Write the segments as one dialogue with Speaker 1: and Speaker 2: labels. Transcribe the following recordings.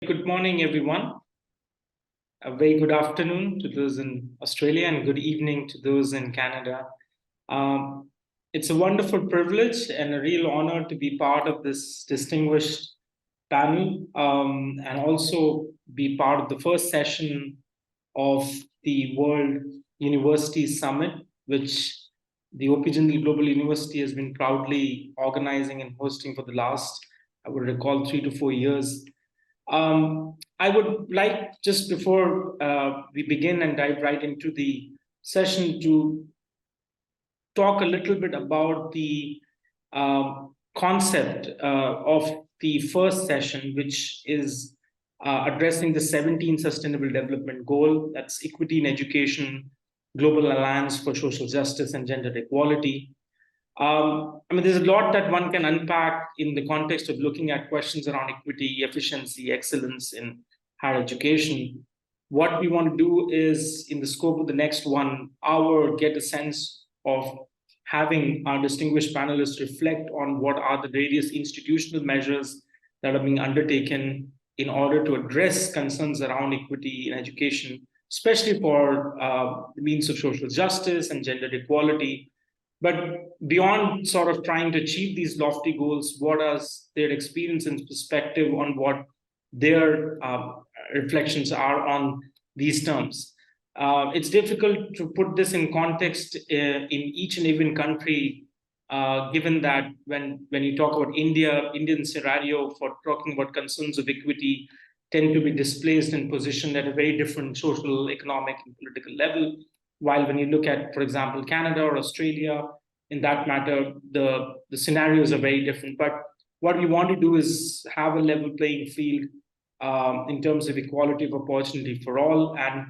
Speaker 1: Good morning, everyone. A very good afternoon to those in Australia and good evening to those in Canada. It's a wonderful privilege and a real honor to be part of this distinguished panel and also be part of the first session of the World University Summit, which the OP Jindal Global University has been proudly organizing and hosting for the last, I would recall, 3 to 4 years. I would like, just before we begin and dive right into the session, to talk a little bit about the concept of the first session, which is addressing the 17 Sustainable Development Goal. That's equity in education, global alliance for social justice and gender equality. There's a lot that one can unpack in the context of looking at questions around equity, efficiency, excellence in higher education. What we want to do is, in the scope of the next 1 hour, get a sense of having our distinguished panelists reflect on what are the various institutional measures that are being undertaken in order to address concerns around equity in education, especially for the means of social justice and gender equality. But beyond sort of trying to achieve these lofty goals, what is their experience and perspective on what their reflections are on these terms? It's difficult to put this in context in each and every country, given that when you talk about Indian scenario for talking about concerns of equity tend to be displaced and positioned at a very different social, economic, and political level. While when you look at, for example, Canada or Australia, in that matter, the scenarios are very different. But what we want to do is have a level playing field in terms of equality of opportunity for all. And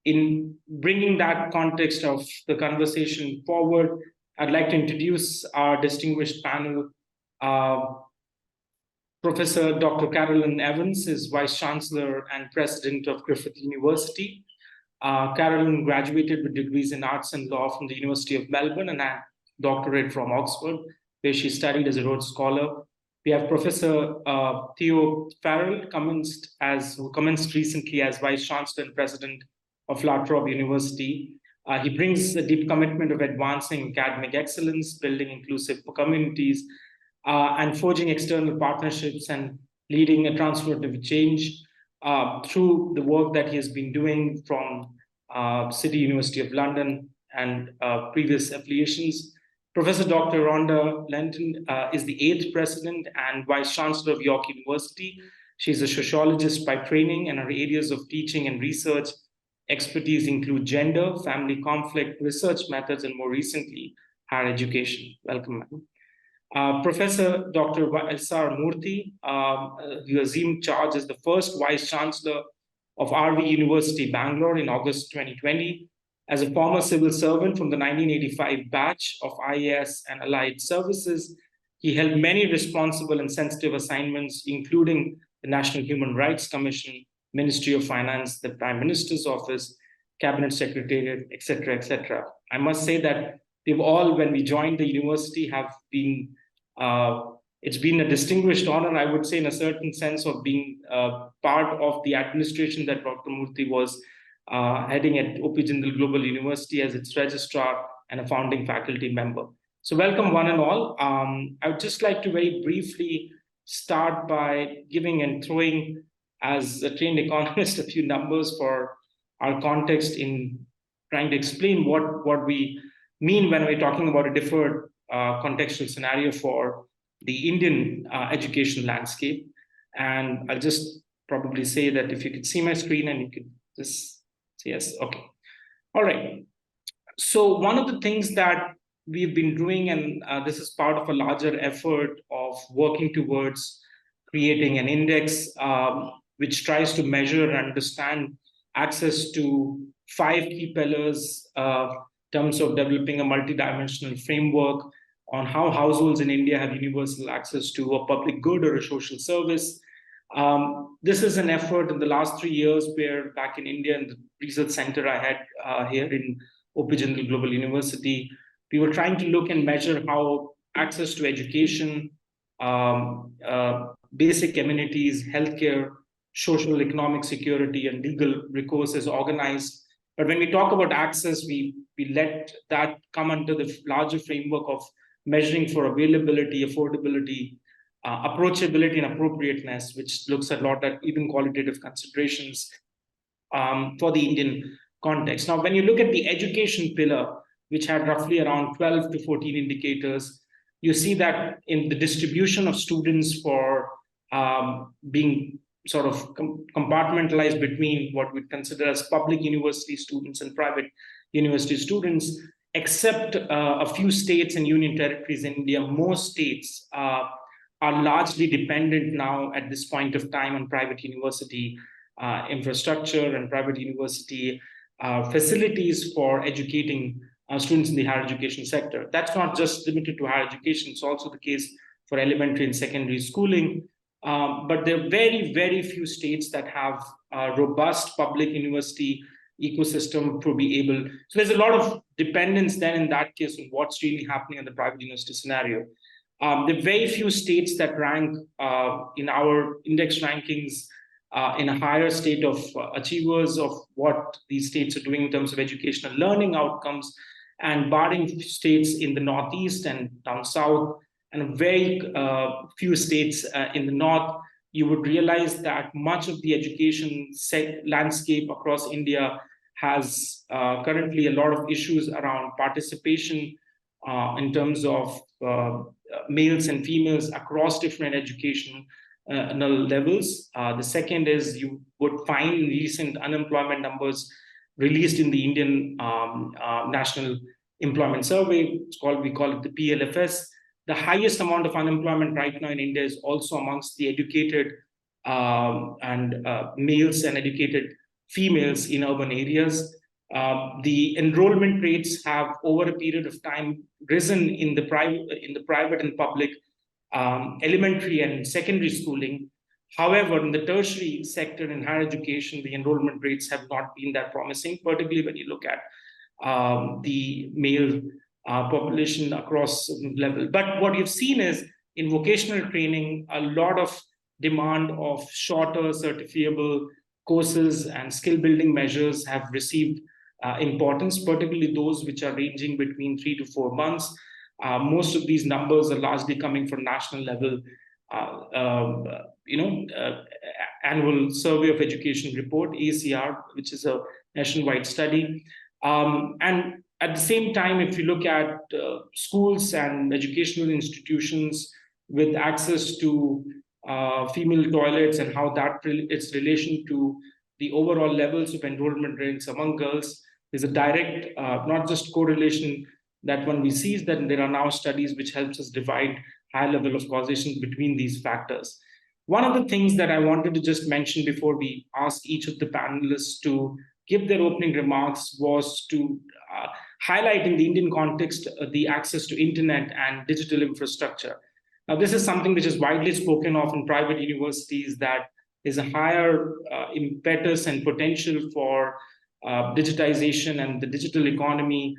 Speaker 1: in bringing that context of the conversation forward, I'd like to introduce our distinguished panel. Professor Dr. CAROLYN Evans is Vice Chancellor and President of Griffith University. CAROLYN graduated with degrees in arts and law from the University of Melbourne and had doctorate from Oxford, where she studied as a Rhodes Scholar. We have Professor THEO FARRELL, who commenced recently as Vice Chancellor and President of Trobe University. He brings a deep commitment of advancing academic excellence, building inclusive communities, and forging external partnerships and leading a transformative change through the work that he has been doing from City University of London and previous affiliations. Professor Dr. RHONDA LENTON is the 8th President and Vice Chancellor of York University. She's a sociologist by training, and her areas of teaching and research expertise include gender, family conflict, research methods, and more recently, higher education. Welcome, ma'am. Professor Dr. Y.S.R.MURTHY, who assumed charge as the first Vice Chancellor of RV University, Bangalore in August 2020. As a former civil servant from the 1985 batch of IAS and allied services, he held many responsible and sensitive assignments, including the National Human Rights Commission, Ministry of Finance, the Prime Minister's Office, Cabinet Secretariat, etc., etc. I must say that we've all, when we joined the university, have been, it's been a distinguished honor, I would say, in a certain sense, of being part of the administration that Dr. Murthy was heading at OP Jindal Global University as its registrar and a founding faculty member. So welcome one and all. I would just like to very briefly start by giving and throwing, as a trained economist, a few numbers for our context in trying to explain what we mean when we're talking about a differed contextual scenario for the Indian education landscape. And I'll just probably say that if you could see my screen and you could just, yes, okay. All right. So one of the things that we've been doing, and this is part of a larger effort of working towards creating an index which tries to measure and understand access to 5 key pillars in terms of developing a multidimensional framework on how households in India have universal access to a public good or a social service. This is an effort in the last 3 years where back in India, in the research center I had here in OP Jindal Global University, we were trying to look and measure how access to education, basic amenities, healthcare, social, economic security, and legal recourse is organized. But when we talk about access, we let that come under the larger framework of measuring for availability, affordability, approachability, and appropriateness, which looks a lot at even qualitative considerations for the Indian context. Now, when you look at the education pillar, which had roughly around 12 to 14 indicators, you see that in the distribution of students for being sort of compartmentalized between what we consider as public university students and private university students, except a few states and union territories in India, most states are largely dependent now at this point of time on private university infrastructure and private university facilities for educating students in the higher education sector. That's not just limited to higher education, it's also the case for elementary and secondary schooling. But there are very, very few states that have a robust public university ecosystem to be able. So there's a lot of dependence then in that case on what's really happening in the private university scenario. There are very few states that rank in our index rankings in a higher state of achievers of what these states are doing in terms of educational learning outcomes, and barring states in the Northeast and down south, and very few states in the north, you would realize that much of the education landscape across India has currently a lot of issues around participation in terms of males and females across different education levels. The second is you would find recent unemployment numbers released in the Indian National Employment Survey. We call it the PLFS. The highest amount of unemployment right now in India is also amongst the educated males and educated females in urban areas. The enrollment rates have, over a period of time, risen in the private and public elementary and secondary schooling. However, in the tertiary sector in higher education, the enrollment rates have not been that promising, particularly when you look at the male population across level. But what you've seen is in vocational training, a lot of demand of shorter certifiable courses and skill building measures have received importance, particularly those which are ranging between 3 to 4 months. Most of these numbers are largely coming from national level, annual survey of education report, ACR, which is a nationwide study. And at the same time, if you look at schools and educational institutions with access to female toilets and how that its relation to the overall levels of enrollment rates among girls, there's a direct, not just correlation that one we see, is that there are now studies which helps us divide high level of causation between these factors. One of the things that I wanted to just mention before we ask each of the panelists to give their opening remarks was to highlight in the Indian context the access to internet and digital infrastructure. Now, this is something which is widely spoken of in private universities, that there's a higher impetus and potential for digitization and the digital economy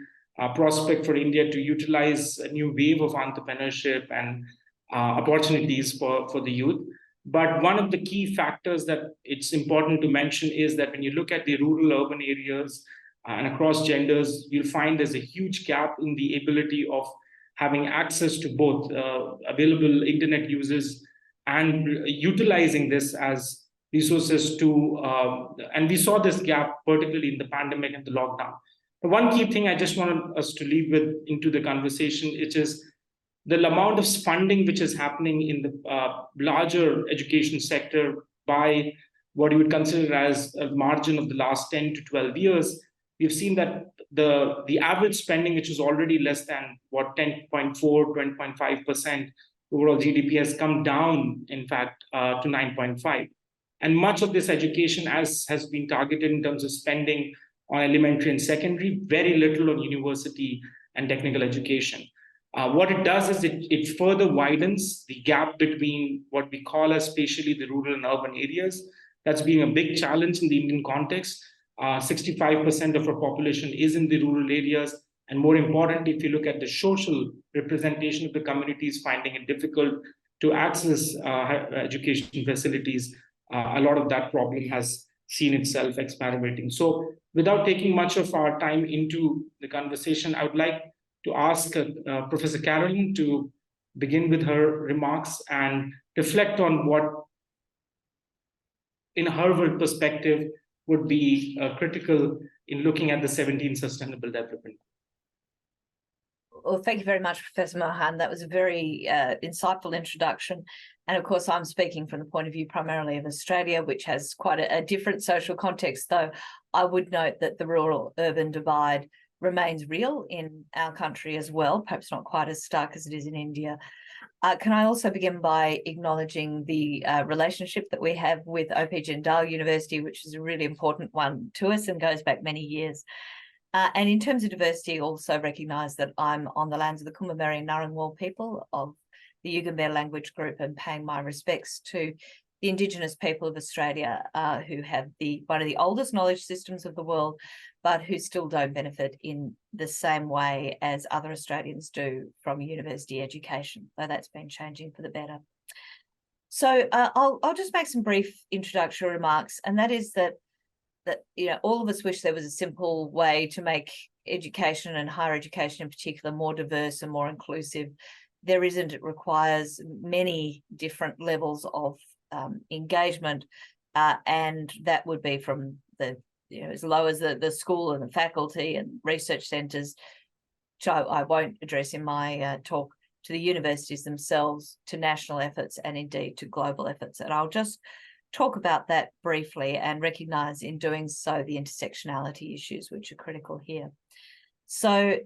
Speaker 1: prospect for India to utilize a new wave of entrepreneurship and opportunities for the youth. But one of the key factors that it's important to mention is that when you look at the rural urban areas and across genders, you'll find there's a huge gap in the ability of having access to both available internet users and utilizing this as resources to, and we saw this gap particularly in the pandemic and the lockdown. The one key thing I just wanted us to leave with into the conversation, which is the amount of funding which is happening in the larger education sector by what you would consider as a margin of the last 10 to 12 years. We've seen that the average spending, which is already less than 10.4, 20.5% overall GDP, has come down, in fact, to 9.5. And much of this education has been targeted in terms of spending on elementary and secondary, very little on university and technical education. What it does is it further widens the gap between what we call as spatially the rural and urban areas. That's being a big challenge in the Indian context. 65% of our population is in the rural areas. And more importantly, if you look at the social representation of the communities finding it difficult to access education facilities, a lot of that problem has seen itself exacerbating. So without taking much of our time into the conversation, I would like to ask Professor CAROLYN to begin with her remarks and reflect on what, in her perspective, would be critical in looking at the 17 Sustainable Development.
Speaker 2: Well, thank you very much, Professor MOHAN. That was a very insightful introduction. And of course, I'm speaking from the point of view primarily of Australia, which has quite a different social context, though I would note that the rural-urban divide remains real in our country as well, perhaps not quite as stark as it is in India. Can I also begin by acknowledging the relationship that we have with OP Jindal University, which is a really important one to us and goes back many years. And in terms of diversity, also recognise that I'm on the lands of the Kumbameri and Ngunnawal people of the Yugambeh language group, and paying my respects to the Indigenous people of Australia who have one of the oldest knowledge systems of the world, but who still don't benefit in the same way as other Australians do from university education, though that's been changing for the better. So I'll just make some brief introductory remarks, and that is that all of us wish there was a simple way to make education, and higher education in particular, more diverse and more inclusive. There isn't. It requires many different levels of engagement, and that would be from the as low as the school and the faculty and research centres, which I won't address in my talk, to the universities themselves, to national efforts, and indeed to global efforts. And I'll just talk about that briefly and recognise in doing so the intersectionality issues which are critical here. So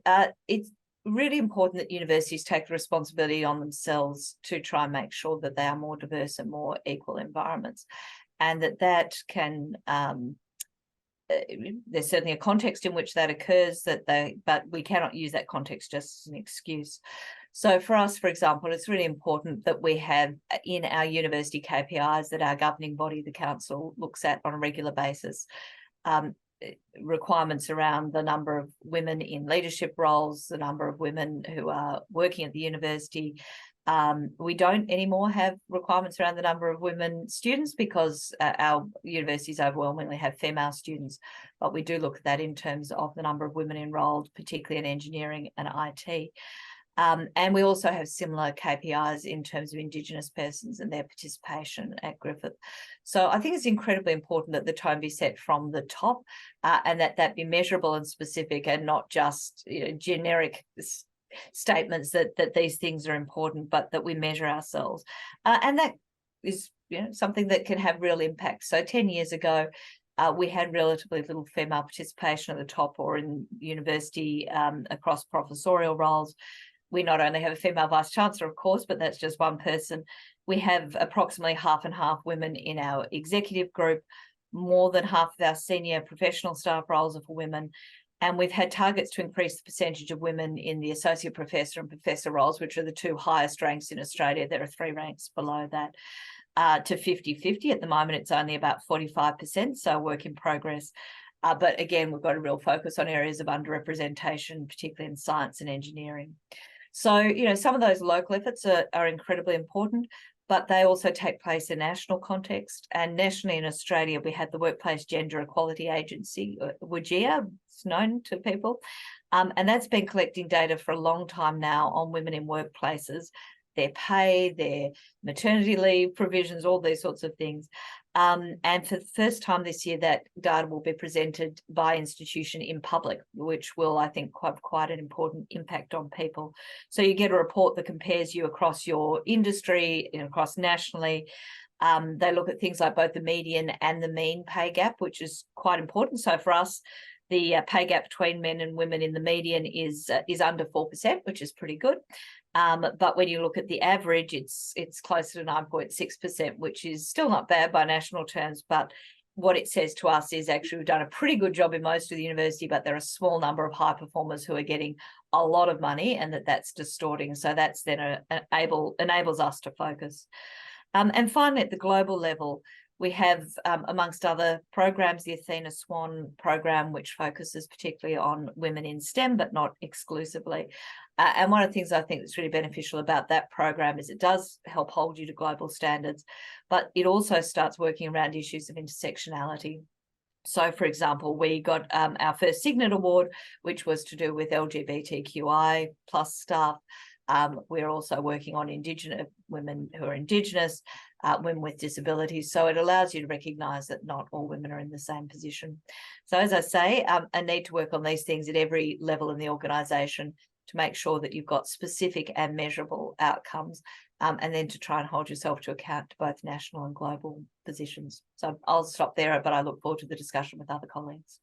Speaker 2: it's really important that universities take the responsibility on themselves to try and make sure that they are more diverse and more equal environments, and that can there's certainly a context in which that occurs, but we cannot use that context just as an excuse. So for us, for example, it's really important that we have in our university KPIs that our governing body, the council, looks at on a regular basis, requirements around the number of women in leadership roles, the number of women who are working at the university. We don't anymore have requirements around the number of women students because our universities overwhelmingly have female students, but we do look at that in terms of the number of women enrolled, particularly in engineering and IT. And we also have similar KPIs in terms of Indigenous persons and their participation at Griffith. So I think it's incredibly important that the tone be set from the top, and that be measurable and specific, and not just generic statements that these things are important, but that we measure ourselves. And that is something that can have real impact. So 10 years ago, we had relatively little female participation at the top or in university across professorial roles. We not only have a female vice-chancellor, of course, but that's just one person. We have approximately half and half women in our executive group. More than half of our senior professional staff roles are for women. And we've had targets to increase the percentage of women in the associate professor and professor roles, which are the two highest ranks in Australia. There are 3 ranks below that, to 50-50. At the moment, it's only about 45%, so work in progress. But again, we've got a real focus on areas of underrepresentation, particularly in science and engineering. So, some of those local efforts are incredibly important, but they also take place in national context. And nationally in Australia, we had the Workplace Gender Equality Agency, WGEA, it's known to people, and that's been collecting data for a long time now on women in workplaces, their pay, their maternity leave provisions, all these sorts of things. And for the first time this year, that data will be presented by institution in public, which will, I think, have quite an important impact on people. So you get a report that compares you across your industry, across nationally. They look at things like both the median and the mean pay gap, which is quite important. So for us, the pay gap between men and women in the median is under 4%, which is pretty good. But when you look at the average, it's closer to 9.6%, which is still not bad by national terms. But what it says to us is actually we've done a pretty good job in most of the university, but there are a small number of high performers who are getting a lot of money, and that's distorting. So that's then enables us to focus. And finally, at the global level, We have, amongst other programs, the Athena Swan program, which focuses particularly on women in STEM, but not exclusively. And one of the things I think that's really beneficial about that program is it does help hold you to global standards, but it also starts working around issues of intersectionality. So, for example, we got our first Signet Award, which was to do with LGBTQI plus staff. We're also working on Indigenous women who are Indigenous, women with disabilities. So it allows you to recognise that not all women are in the same position. So as I say, a need to work on these things at every level in the organisation to make sure that you've got specific and measurable outcomes, and then to try and hold yourself to account to both national and global positions. So I'll stop there, but I look forward to the discussion with other colleagues.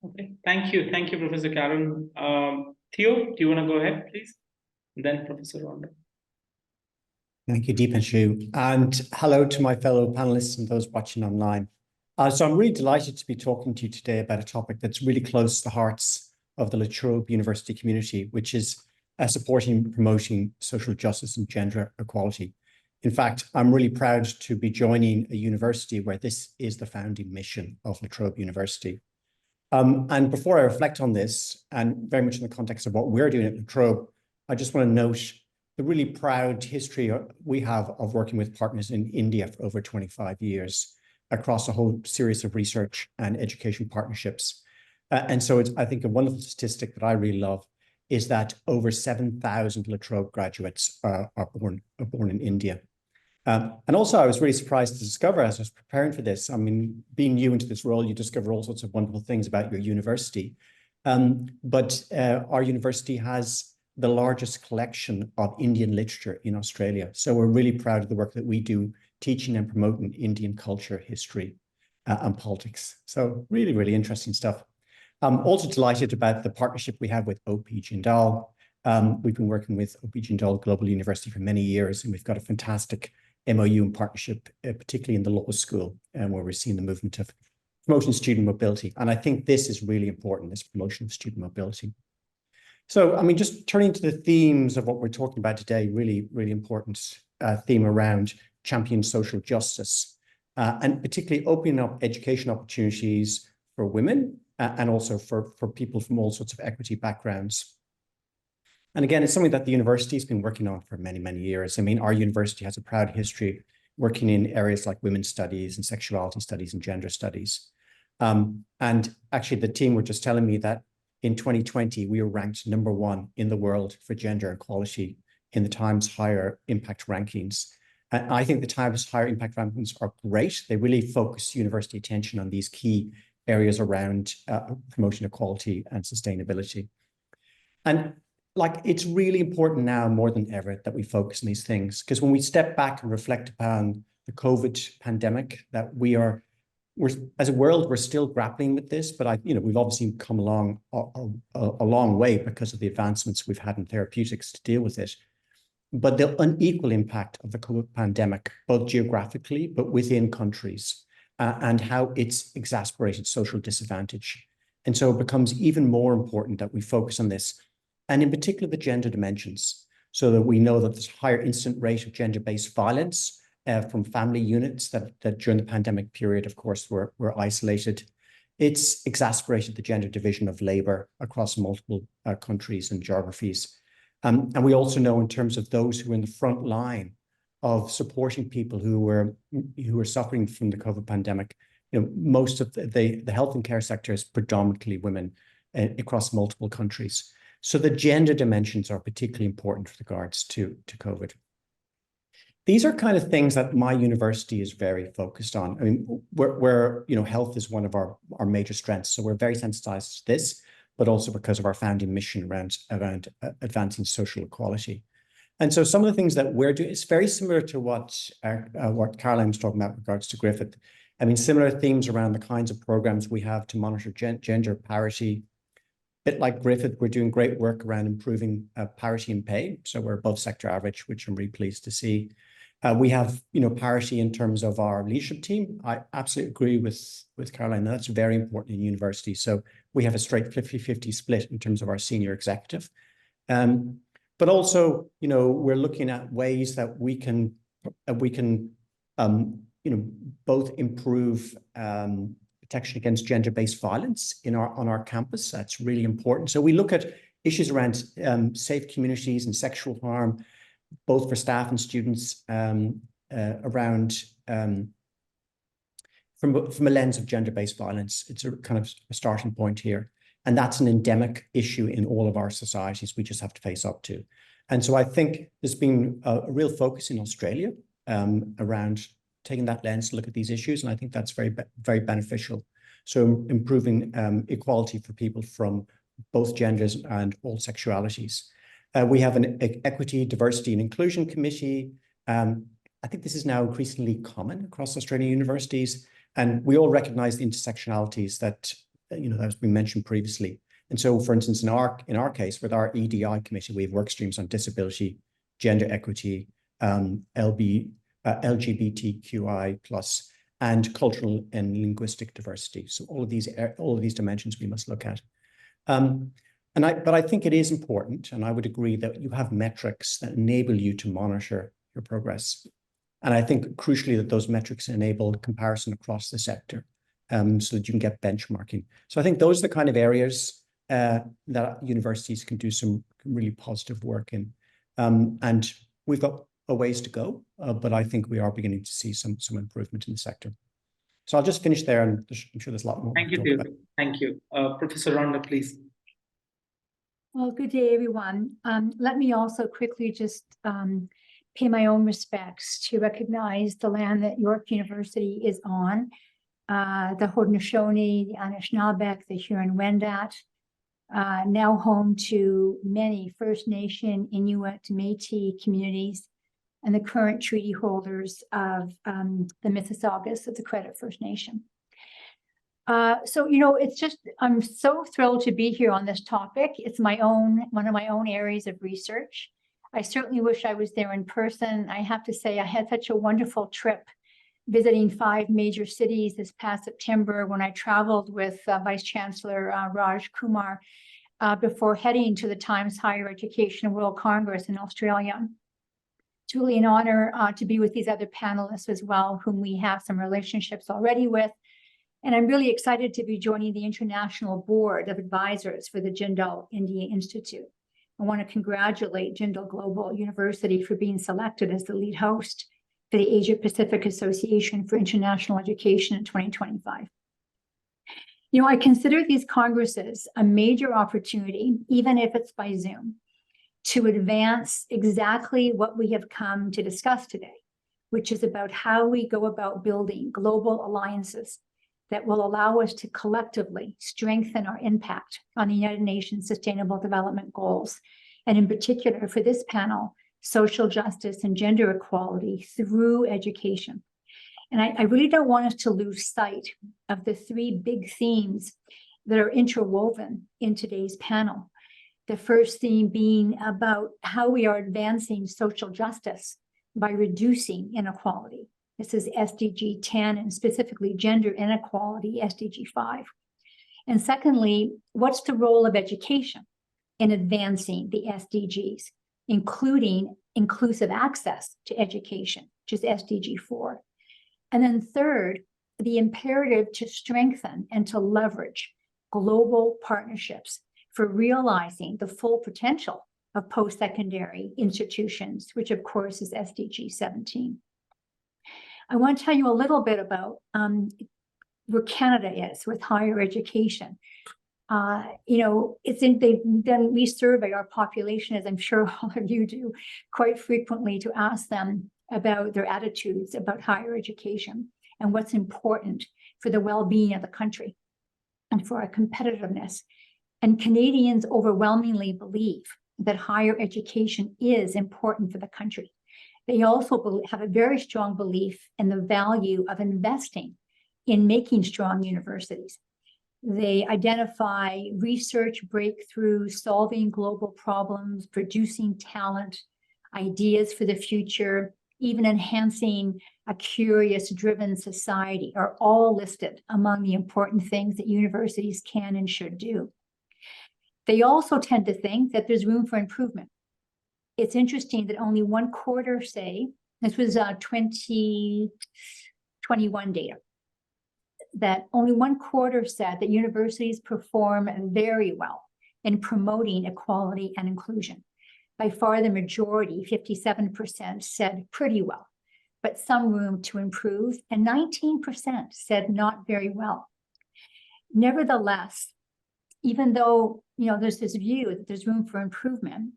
Speaker 1: Okay, thank you. Thank you, Professor Carolyn. Theo, do you want to go ahead, please? And then Professor RHONDA.
Speaker 3: Thank you, Deepanshu. And hello to my fellow panelists and those watching online. So I'm really delighted to be talking to you today about a topic that's really close to the hearts of the La Trobe University community, which is supporting and promoting social justice and gender equality. In fact, I'm really proud to be joining a university where this is the founding mission of La Trobe University. And before I reflect on this, and very much in the context of what we're doing at La Trobe, I just want to note the really proud history we have of working with partners in India for over 25 years across a whole series of research and education partnerships. And so it's, I think, a wonderful statistic that I really love is that over 7,000 La Trobe graduates are born in India. And also, I was really surprised to discover as I was preparing for this, I mean, being new into this role, you discover all sorts of wonderful things about your university. But our university has the largest collection of Indian literature in Australia. So we're really proud of the work that we do teaching and promoting Indian culture, history, and politics. So really, really interesting stuff. I'm also delighted about the partnership we have with OP Jindal. We've been working with OP Jindal Global University for many years, and we've got a fantastic MOU and partnership, particularly in the law school, where we're seeing the movement of promoting student mobility. And I think this is really important, this promotion of student mobility. So, I mean, just turning to the themes of what we're talking about today, really, really important theme around championing social justice, and particularly opening up education opportunities for women and also for people from all sorts of equity backgrounds. And again, it's something that the university has been working on for many, many years. I mean, our university has a proud history working in areas like women's studies and sexuality studies and gender studies. And actually, the team were just telling me that in 2020, we were ranked #1 in the world for gender equality in the Times Higher Impact Rankings. And I think the Times Higher Impact Rankings are great. They really focus university attention on these key areas around promoting equality and sustainability. And like, it's really important now more than ever that we focus on these things, because when we step back and reflect upon the COVID pandemic, that we're as a world, we're still grappling with this, but we've obviously come along a long way because of the advancements we've had in therapeutics to deal with it. But the unequal impact of the COVID pandemic, both geographically, but within countries, and how it's exacerbated social disadvantage. And so it becomes even more important that we focus on this, and in particular, the gender dimensions, so that we know that there's a higher incident rate of gender-based violence from family units that during the pandemic period, of course, were isolated. It's exacerbated the gender division of labor across multiple countries and geographies. And we also know in terms of those who are in the front line of supporting people who were suffering from the COVID pandemic, most of the health and care sector is predominantly women across multiple countries. So the gender dimensions are particularly important with regards to COVID. These are kind of things that my university is very focused on. I mean, we're health is one of our major strengths. So we're very sensitized to this, but also because of our founding mission around advancing social equality. And so some of the things that we're doing, it's very similar to what Caroline was talking about with regards to Griffith. I mean, similar themes around the kinds of programs we have to monitor gender parity. A bit like Griffith, we're doing great work around improving parity in pay. So we're above sector average, which I'm really pleased to see. We have, parity in terms of our leadership team. I absolutely agree with Caroline. That's very important in university. So we have a straight 50-50 split in terms of our senior executive. But also, we're looking at ways that we can both improve protection against gender-based violence on our campus. That's really important. So we look at issues around safe communities and sexual harm, both for staff and students, around from a lens of gender-based violence. It's a kind of a starting point here. And that's an endemic issue in all of our societies we just have to face up to. And so I think there's been a real focus in Australia around taking that lens to look at these issues. And I think that's very, very beneficial. So improving equality for people from both genders and all sexualities. We have an Equity, Diversity and Inclusion Committee. I think this is now increasingly common across Australian universities. And we all recognize the intersectionalities that, that has been mentioned previously. And so, for instance, in our case, with our EDI committee, we have work streams on disability, gender equity, LGBTQI+, and cultural and linguistic diversity. So all of these dimensions we must look at. But I think it is important, and I would agree that you have metrics that enable you to monitor your progress. And I think crucially that those metrics enable comparison across the sector, so that you can get benchmarking. So I think those are the kind of areas that universities can do some really positive work in. And we've got a ways to go, but I think we are beginning to see some improvement in the sector. So I'll just finish there, and I'm sure there's a lot more.
Speaker 1: Thank you, David. Thank you. Professor RHONDA, please.
Speaker 4: Well, good day, everyone. Let me also quickly just pay my own respects to recognize the land that York University is on, the Haudenosaunee, the Anishinaabeg, the Huron-Wendat, now home to many First Nation, Inuit, Métis communities, and the current treaty holders of the Mississaugas of the Credit First Nation. So, it's just, I'm so thrilled to be here on this topic. It's one of my own areas of research. I certainly wish I was there in person. I have to say I had such a wonderful trip visiting 5 major cities this past September when I traveled with Vice Chancellor Raj Kumar before heading to the Times Higher Education World Congress in Australia. It's really an honor to be with these other panelists as well, whom we have some relationships already with. And I'm really excited to be joining the International Board of Advisors for the Jindal India Institute. I want to congratulate Jindal Global University for being selected as the lead host for the Asia Pacific Association for International Education in 2025. I consider these congresses a major opportunity, even if it's by Zoom, to advance exactly what we have come to discuss today, which is about how we go about building global alliances that will allow us to collectively strengthen our impact on the United Nations Sustainable Development Goals, and in particular for this panel, social justice and gender equality through education. And I really don't want us to lose sight of the 3 big themes that are interwoven in today's panel. The first theme being about how we are advancing social justice by reducing inequality. This is SDG 10 and specifically gender inequality, SDG 5. And secondly, what's the role of education in advancing the SDGs, including inclusive access to education, which is SDG 4. And then third, the imperative to strengthen and to leverage global partnerships for realizing the full potential of post-secondary institutions, which of course is SDG 17. I want to tell you a little bit about where Canada is with higher education. We survey our population, as I'm sure all of you do, quite frequently to ask them about their attitudes about higher education and what's important for the well-being of the country and for our competitiveness. And Canadians overwhelmingly believe that higher education is important for the country. They also have a very strong belief in the value of investing in making strong universities. They identify research breakthroughs, solving global problems, producing talent, ideas for the future, even enhancing a curious, driven society are all listed among the important things that universities can and should do. They also tend to think that there's room for improvement. It's interesting that only 1/4 say, this was 2020 21 data, that only 1/4 said that universities perform very well in promoting equality and inclusion. By far the majority, 57%, said pretty well, but some room to improve, and 19% said not very well. Nevertheless, even though there's this view that there's room for improvement,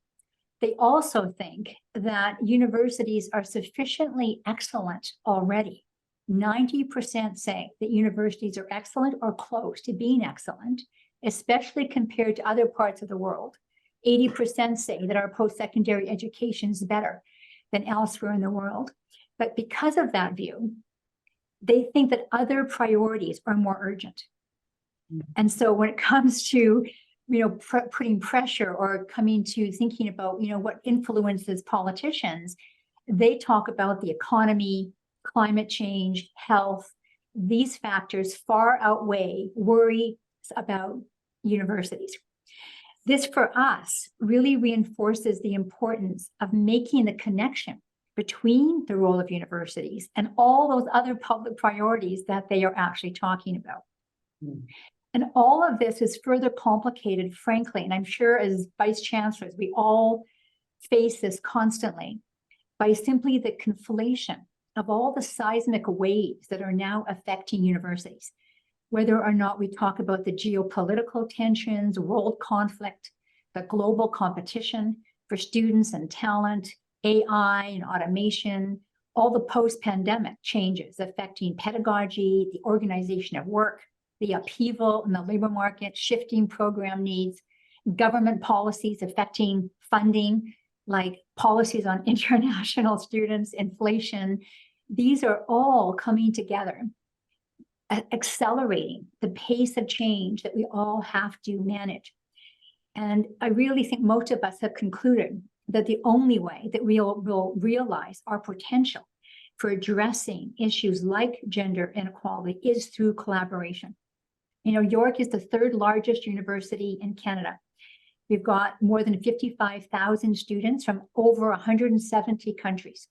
Speaker 4: they also think that universities are sufficiently excellent already. 90% say that universities are excellent or close to being excellent, especially compared to other parts of the world. 80% say that our post-secondary education is better than elsewhere in the world. But because of that view, they think that other priorities are more urgent. And so when it comes to putting pressure or coming to thinking about what influences politicians, they talk about the economy, climate change, health. These factors far outweigh worry about universities. This, for us, really reinforces the importance of making the connection between the role of universities and all those other public priorities that they are actually talking about. And all of this is further complicated, frankly, and I'm sure as vice chancellors, we all face this constantly, by simply the conflation of all the seismic waves that are now affecting universities. Whether or not we talk about the geopolitical tensions, world conflict, the global competition for students and talent, AI and automation, all the post-pandemic changes affecting pedagogy, the organization of work, the upheaval in the labor market, shifting program needs, government policies affecting funding, like policies on international students, inflation. These are all coming together, accelerating the pace of change that we all have to manage. And I really think most of us have concluded that the only way that we will realize our potential for addressing issues like gender inequality is through collaboration. York is the 3rd largest university in Canada. We've got more than 55,000 students from over 170 countries,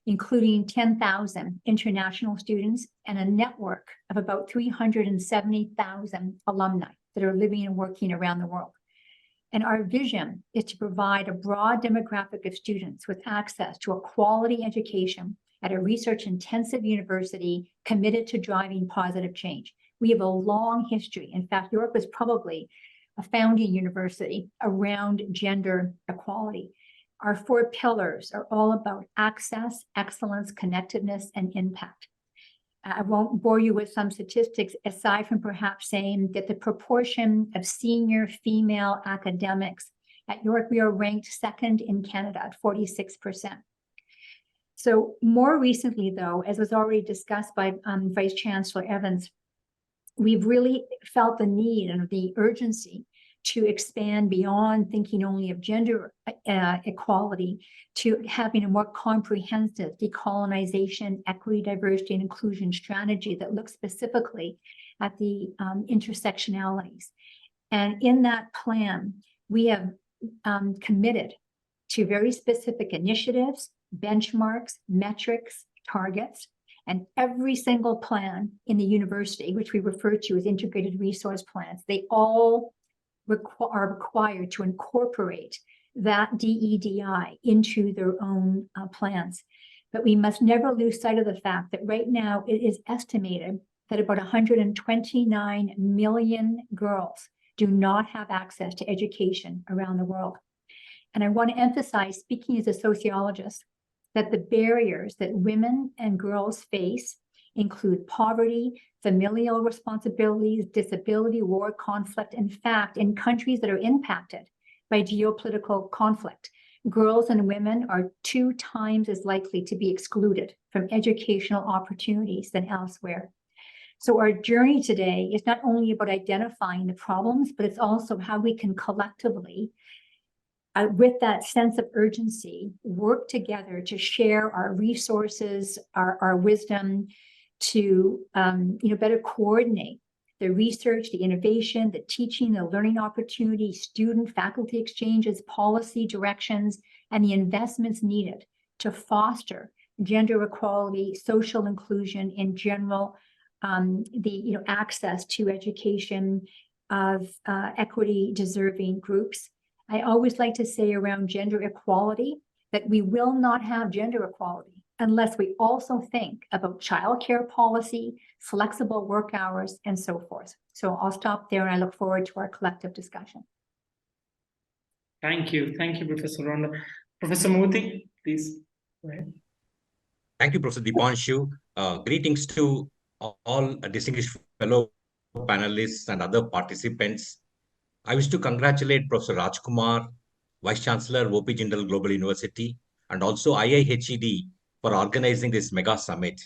Speaker 4: including 10,000 international students and a network of about 370,000 alumni that are living and working around the world. And our vision is to provide a broad demographic of students with access to a quality education at a research-intensive university committed to driving positive change. We have a long history. In fact, York was probably a founding university around gender equality. Our 4 pillars are all about access, excellence, connectedness, and impact. I won't bore you with some statistics, aside from perhaps saying that the proportion of senior female academics at York, we are ranked 2nd in Canada at 46%. So more recently, though, as was already discussed by Vice Chancellor Evans, we've really felt the need and the urgency to expand beyond thinking only of gender equality to having a more comprehensive decolonization, equity, diversity, and inclusion strategy that looks specifically at the intersectionalities. And in that plan, we have committed to very specific initiatives, benchmarks, metrics, targets, and every single plan in the university, which we refer to as integrated resource plans, they all are required to incorporate that DEDI into their own plans. But we must never lose sight of the fact that right now it is estimated that about 129 million girls do not have access to education around the world. And I want to emphasize, speaking as a sociologist, that the barriers that women and girls face include poverty, familial responsibilities, disability, war, conflict. In fact, in countries that are impacted by geopolitical conflict, girls and women are 2 times as likely to be excluded from educational opportunities than elsewhere. So our journey today is not only about identifying the problems, but it's also how we can collectively, with that sense of urgency, work together to share our resources, our wisdom, to better coordinate the research, the innovation, the teaching, the learning opportunities, student faculty exchanges, policy directions, and the investments needed to foster gender equality, social inclusion in general, the access to education of equity deserving groups. I always like to say around gender equality that we will not have gender equality unless we also think about childcare policy, flexible work hours, and so forth. So I'll stop there and I look forward to our collective discussion.
Speaker 1: Thank you. Thank you, Professor RHONDA. Professor Murthy, please go ahead.
Speaker 5: Thank you, Professor DEEPANSHU. Greetings to all distinguished fellow panelists and other participants. I wish to congratulate Professor Rajkumar, Vice Chancellor, OP Jindal Global University, and also IIHED for organizing this mega summit.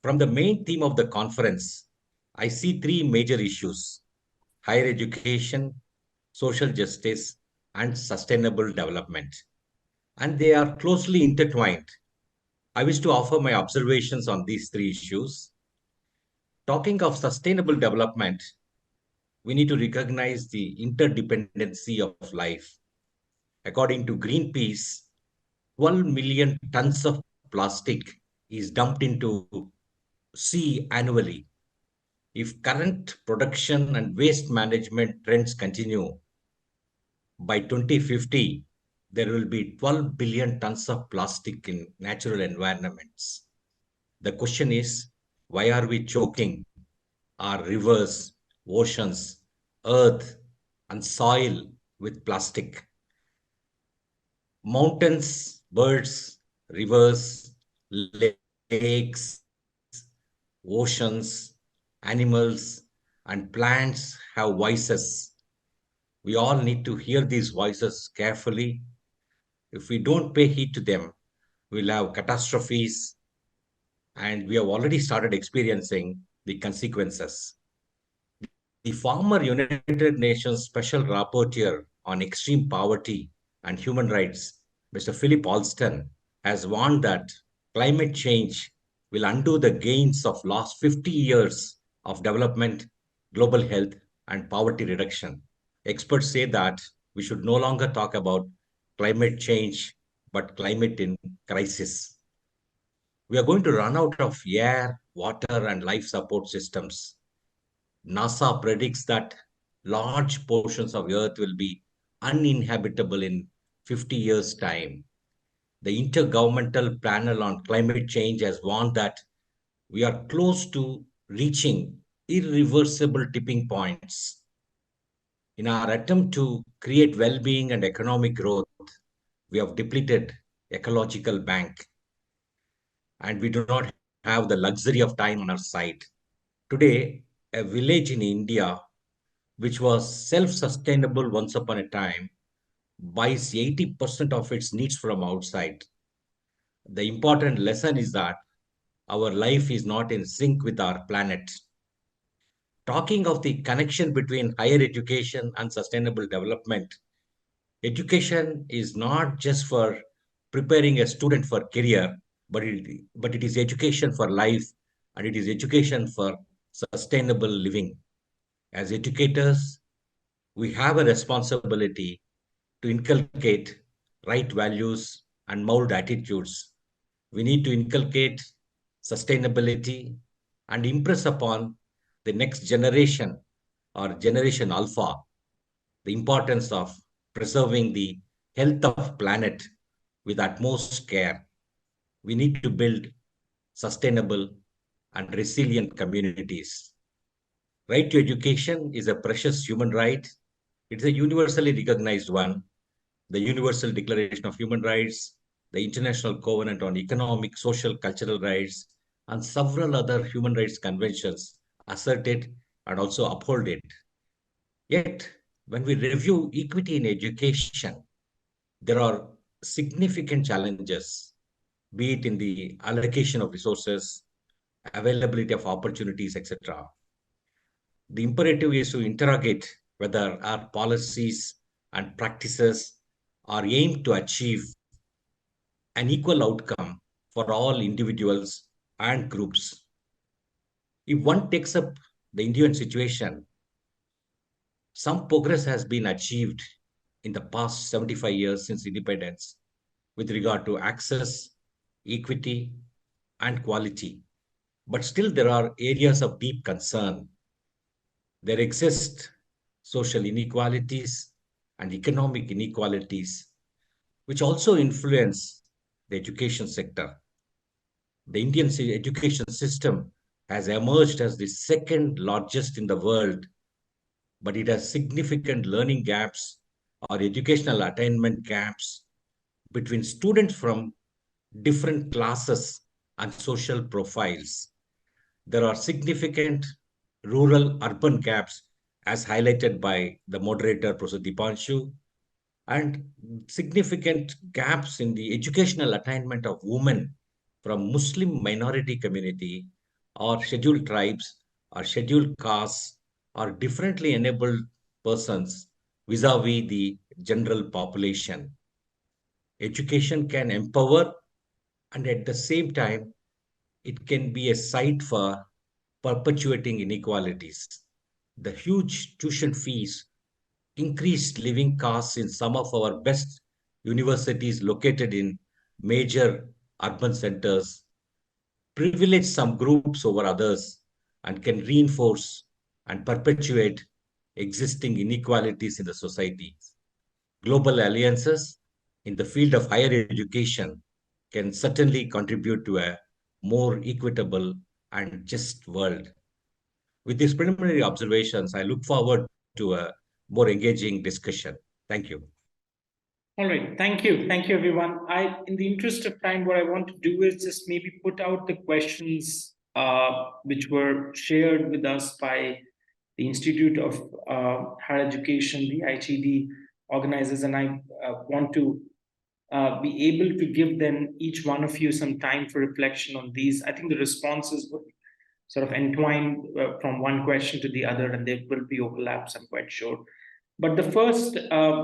Speaker 5: From the main theme of the conference, I see three major issues: higher education, social justice, and sustainable development. And they are closely intertwined. I wish to offer my observations on these three issues. Talking of sustainable development, we need to recognize the interdependency of life. According to Greenpeace, 12 million tons of plastic is dumped into sea annually. If current production and waste management trends continue, by 2050, there will be 12 billion tons of plastic in natural environments. The question is, why are we choking our rivers, oceans, earth, and soil with plastic? Mountains, birds, rivers, lakes, oceans, animals, and plants have voices. We all need to hear these voices carefully. If we don't pay heed to them, we'll have catastrophes, and we have already started experiencing the consequences. The former United Nations Special Rapporteur on Extreme Poverty and Human Rights, Mr. Philip Alston, has warned that climate change will undo the gains of last 50 years of development, global health, and poverty reduction. Experts say that we should no longer talk about climate change, but climate in crisis. We are going to run out of air, water, and life support systems. NASA predicts that large portions of Earth will be uninhabitable in 50 years' time. The Intergovernmental Panel on Climate Change has warned that we are close to reaching irreversible tipping points. In our attempt to create well-being and economic growth, we have depleted ecological bank, and we do not have the luxury of time on our side. Today, a village in India, which was self-sustainable once upon a time, buys 80% of its needs from outside. The important lesson is that our life is not in sync with our planet. Talking of the connection between higher education and sustainable development, education is not just for preparing a student for career, but it is education for life, and it is education for sustainable living. As educators, we have a responsibility to inculcate right values and mold attitudes. We need to inculcate sustainability and impress upon the next generation, or Generation Alpha, the importance of preserving the health of planet with utmost care. We need to build sustainable and resilient communities. Right to education is a precious human right. It's a universally recognized one. The Universal Declaration of Human Rights, the International Covenant on Economic, Social, Cultural Rights, and several other human rights conventions assert it and also uphold it. Yet, when we review equity in education, there are significant challenges, be it in the allocation of resources, availability of opportunities, etc. The imperative is to interrogate whether our policies and practices are aimed to achieve an equal outcome for all individuals and groups. If one takes up the Indian situation, some progress has been achieved in the past 75 years since independence with regard to access, equity, and quality. But still, there are areas of deep concern. There exist social inequalities and economic inequalities, which also influence the education sector. The Indian education system has emerged as the second largest in the world, but it has significant learning gaps or educational attainment gaps between students from different classes and social profiles. There are significant rural-urban gaps, as highlighted by the moderator, Professor DEEPANSHU, and significant gaps in the educational attainment of women from Muslim minority community or scheduled tribes or scheduled castes or differently enabled persons vis-a-vis the general population. Education can empower, and at the same time, it can be a site for perpetuating inequalities. The huge tuition fees, increased living costs in some of our best universities located in major urban centers, privilege some groups over others, and can reinforce and perpetuate existing inequalities in the society. Global alliances in the field of higher education can certainly contribute to a more equitable and just world. With these preliminary observations, I look forward to a more engaging discussion. Thank you.
Speaker 1: All right, thank you. Thank you, everyone. In the interest of time, what I want to do is just maybe put out the questions which were shared with us by the Institute of Higher Education, the IHED organizers, and I want to be able to give then each one of you some time for reflection on these. I think the responses would sort of entwine from one question to the other, and there will be overlaps, I'm quite sure. But the first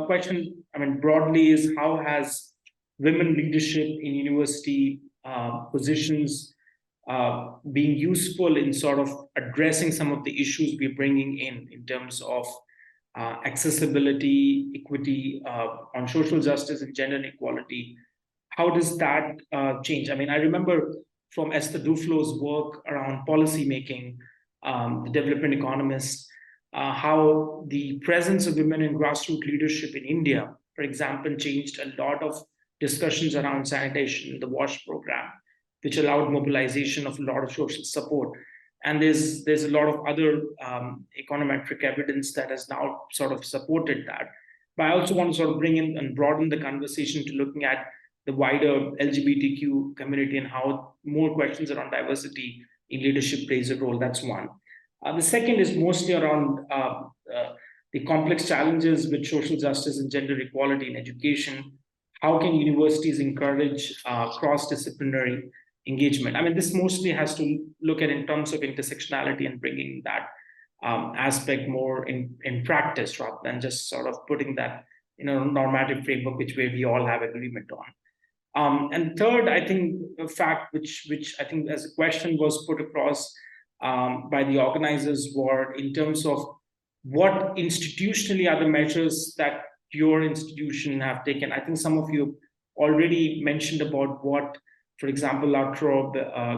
Speaker 1: question, I mean, broadly, is how has women leadership in university positions being useful in sort of addressing some of the issues we're bringing in terms of accessibility, equity, on social justice and gender inequality? How does that change? I mean, I remember from Esther Duflo's work around policy making, the development economist, how the presence of women in grassroots leadership in India, for example, changed a lot of discussions around sanitation, the WASH program, which allowed mobilization of a lot of social support. And there's a lot of other econometric evidence that has now sort of supported that. But I also want to sort of bring in and broaden the conversation to looking at the wider LGBTQ community and how more questions around diversity in leadership plays a role. That's one. The second is mostly around the complex challenges with social justice and gender equality in education. How can universities encourage cross-disciplinary engagement? I mean, this mostly has to look at in terms of intersectionality and bringing that aspect more in practice rather than just sort of putting that in a normative framework which we all have agreement on. And third, I think a fact which I think as a question was put across by the organizers were in terms of what institutionally are the measures that your institution have taken. I think some of you already mentioned about what, for example, our Trobe,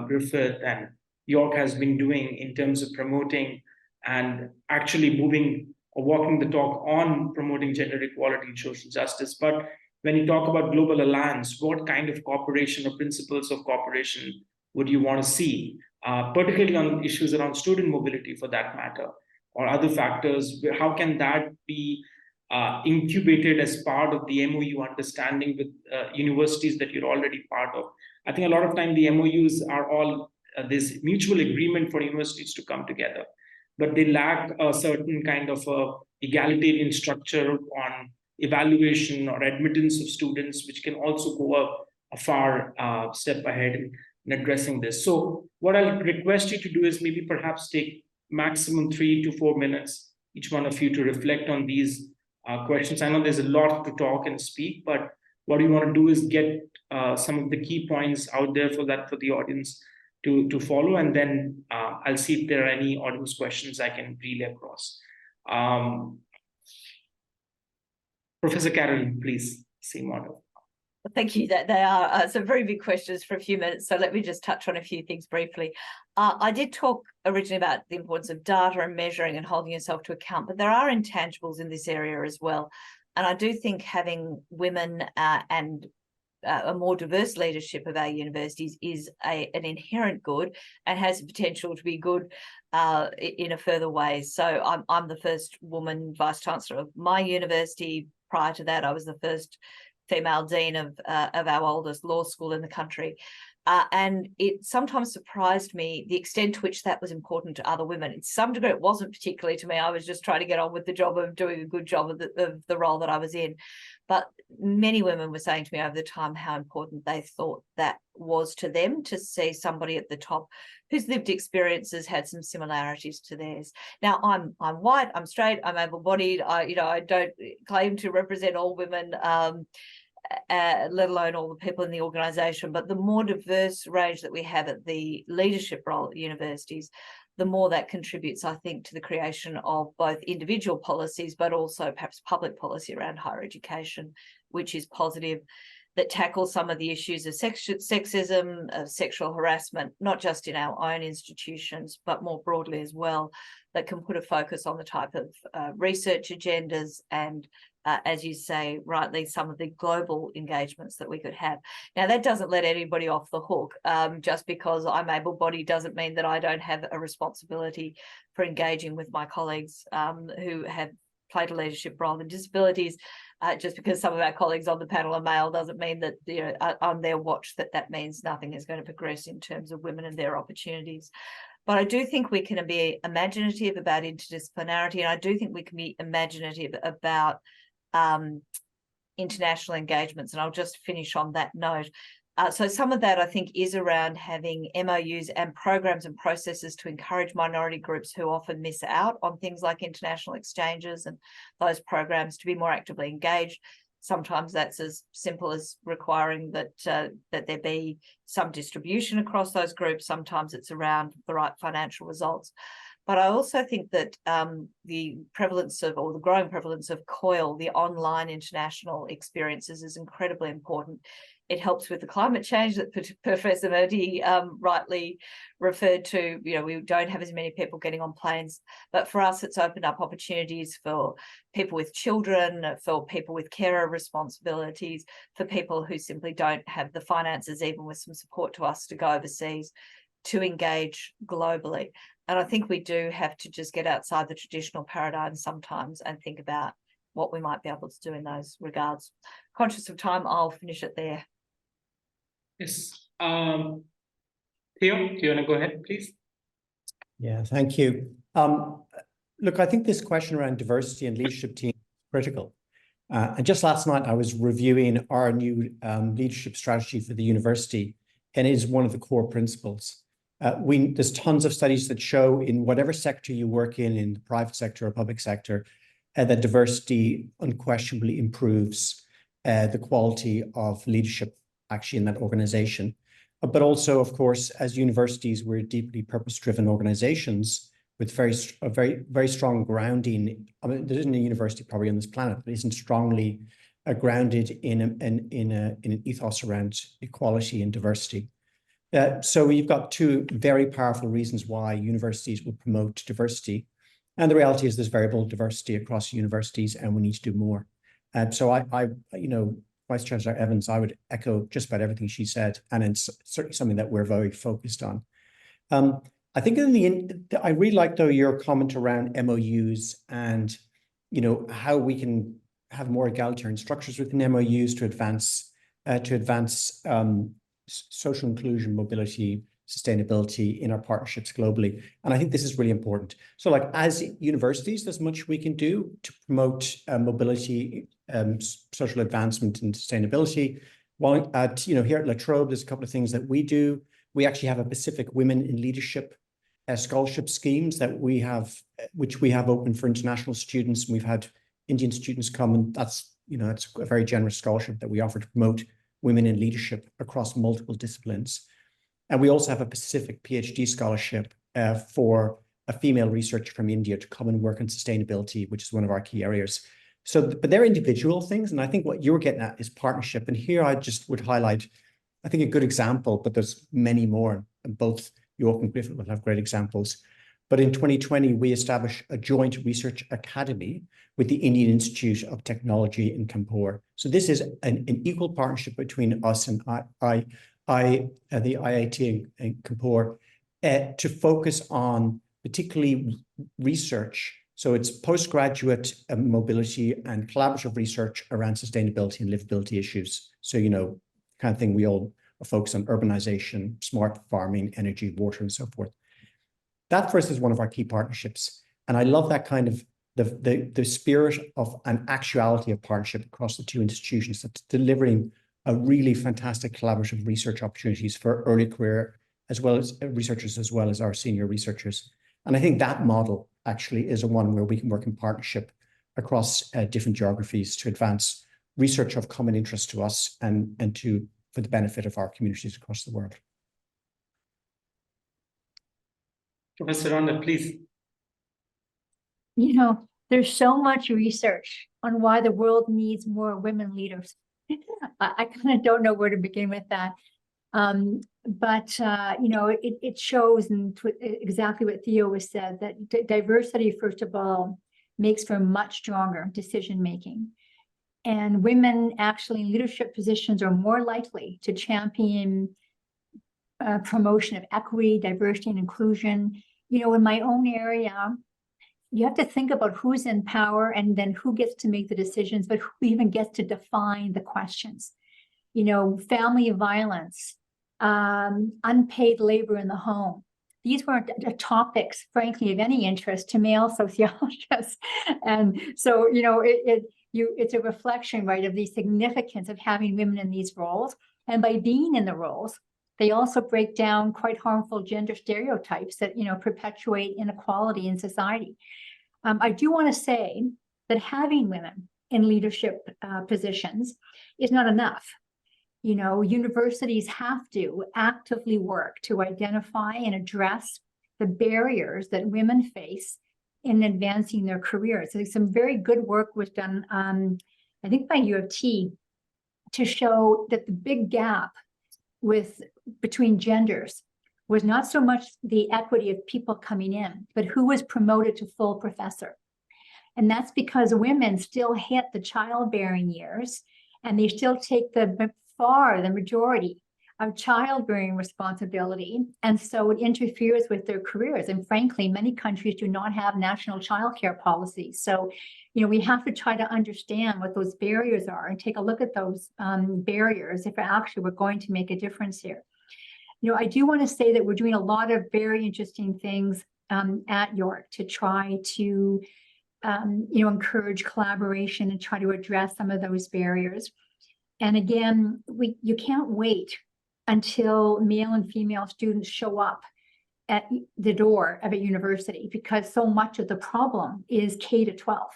Speaker 1: Griffith, and York has been doing in terms of promoting and actually moving or walking the talk on promoting gender equality and social justice. But when you talk about global alliance, what kind of cooperation or principles of cooperation would you want to see, particularly on issues around student mobility for that matter, or other factors? How can that be incubated as part of the MOU understanding with universities that you're already part of? I think a lot of time the MOUs are all this mutual agreement for universities to come together, but they lack a certain kind of egalitarian structure on evaluation or admittance of students, which can also go a far step ahead in addressing this. So what I'll request you to do is maybe perhaps take maximum 3 to 4 minutes, each one of you, to reflect on these questions. I know there's a lot to talk and speak, but what you want to do is get some of the key points out there for the audience to follow, and then I'll see if there are any audience questions I can relay across. Professor CAROLYN, please, same order.
Speaker 2: Thank you. That they are some very big questions for a few minutes. So let me just touch on a few things briefly. I did talk originally about the importance of data and measuring and holding yourself to account, but there are intangibles in this area as well. And I do think having women and a more diverse leadership of our universities is an inherent good and has the potential to be good in a further way. So I'm the first woman vice chancellor of my university. Prior to that, I was the first female dean of our oldest law school in the country. And it sometimes surprised me the extent to which that was important to other women. In some degree, it wasn't particularly to me. I was just trying to get on with the job of doing a good job of the role that I was in. But many women were saying to me over the time how important they thought that was to them to see somebody at the top whose lived experiences had some similarities to theirs. Now, I'm white, I'm straight, I'm able-bodied. I don't claim to represent all women, let alone all the people in the organisation. But the more diverse range that we have at the leadership role at universities, the more that contributes, I think, to the creation of both individual policies, but also perhaps public policy around higher education, which is positive, that tackles some of the issues of sexism, of sexual harassment, not just in our own institutions, but more broadly as well, that can put a focus on the type of research agendas and as you say, rightly, some of the global engagements that we could have. Now, that doesn't let anybody off the hook. Just because I'm able-bodied doesn't mean that I don't have a responsibility for engaging with my colleagues who have played a leadership role in disabilities. Just because some of our colleagues on the panel are male doesn't mean that, on their watch that means nothing is going to progress in terms of women and their opportunities. But I do think we can be imaginative about interdisciplinarity, and I do think we can be imaginative about international engagements, and I'll just finish on that note. So some of that, I think, is around having MOUs and programs and processes to encourage minority groups who often miss out on things like international exchanges and those programs to be more actively engaged. Sometimes that's as simple as requiring that there be some distribution across those groups. Sometimes it's around the right financial results. But I also think that the prevalence of, or the growing prevalence of COIL, the online international experiences, is incredibly important. It helps with the climate change that Professor Murthy rightly referred to. We don't have as many people getting on planes, but for us, it's opened up opportunities for people with children, for people with carer responsibilities, for people who simply don't have the finances, even with some support to us, to go overseas, to engage globally. And I think we do have to just get outside the traditional paradigm sometimes and think about what we might be able to do in those regards. Conscious of time, I'll finish it there.
Speaker 1: Yes. Theo, do you want to go ahead, please?
Speaker 3: Yeah, thank you. Look, I think this question around diversity and leadership team is critical. And just last night, I was reviewing our new leadership strategy for the university, and it is one of the core principles. There's tons of studies that show in whatever sector you work in the private sector or public sector, that diversity unquestionably improves the quality of leadership actually in that organization. But also, of course, as universities, we're deeply purpose-driven organizations with very strong grounding. I mean, there isn't a university probably on this planet that isn't strongly grounded in an ethos around equality and diversity. So we've got two very powerful reasons why universities will promote diversity. And the reality is there's variable diversity across universities, and we need to do more. So I Vice Chancellor Evans, I would echo just about everything she said, and it's certainly something that we're very focused on. I think in the end, I really like, though, your comment around MOUs and, how we can have more egalitarian structures within MOUs to advance social inclusion, mobility, sustainability in our partnerships globally. And I think this is really important. So like as universities, there's much we can do to promote mobility, social advancement and sustainability. While at, here at La Trobe, there's a couple of things that we do. We actually have a Pacific Women in Leadership scholarship schemes that we have, which we have open for international students. And we've had Indian students come, and that's a very generous scholarship that we offer to promote women in leadership across multiple disciplines. And we also have a Pacific PhD scholarship for a female researcher from India to come and work on sustainability, which is one of our key areas. So, but they're individual things. And I think what you're getting at is partnership. And here I just would highlight, I think, a good example, but there's many more, and both York and Griffith will have great examples. But in 2020, we established a joint research academy with the Indian Institute of Technology in Kanpur. So this is an equal partnership between us and the IIT in Kanpur to focus on particularly research. So it's postgraduate mobility and collaborative research around sustainability and livability issues. So, you know, kind of thing we all are focused on: urbanization, smart farming, energy, water, and so forth. That for us is one of our key partnerships. And I love that kind of the spirit of an actuality of partnership across the two institutions that's delivering a really fantastic collaborative research opportunities for early career as well as researchers, as well as our senior researchers. And I think that model actually is a one where we can work in partnership across different geographies to advance research of common interest to us and for the benefit of our communities across the world.
Speaker 1: Professor RHONDA, please.
Speaker 4: You know, there's so much research on why the world needs more women leaders. I kind of don't know where to begin with that. But you know, it shows exactly what Theo has said, that diversity, first of all, makes for much stronger decision making. And women actually in leadership positions are more likely to champion promotion of equity, diversity, and inclusion. You know, in my own area, you have to think about who's in power and then who gets to make the decisions, but who even gets to define the questions. You know, family violence, unpaid labor in the home. These weren't topics, frankly, of any interest to male sociologists. And so, you know, it's a reflection, right, of the significance of having women in these roles. And by being in the roles, they also break down quite harmful gender stereotypes that, you know, perpetuate inequality in society. I do want to say that having women in leadership positions is not enough. You know, universities have to actively work to identify and address the barriers that women face in advancing their careers. So some very good work was done, I think by U of T, to show that the big gap between genders was not so much the equity of people coming in, but who was promoted to full professor. And that's because women still hit the childbearing years, and they still take the majority of childbearing responsibility. And so it interferes with their careers. And frankly, many countries do not have national childcare policies. So, you know, we have to try to understand what those barriers are and take a look at those barriers if actually we're going to make a difference here. You know, I do want to say that we're doing a lot of very interesting things at York to try to, you know, encourage collaboration and try to address some of those barriers. And again, you can't wait until male and female students show up at the door of a university, because so much of the problem is K to 12.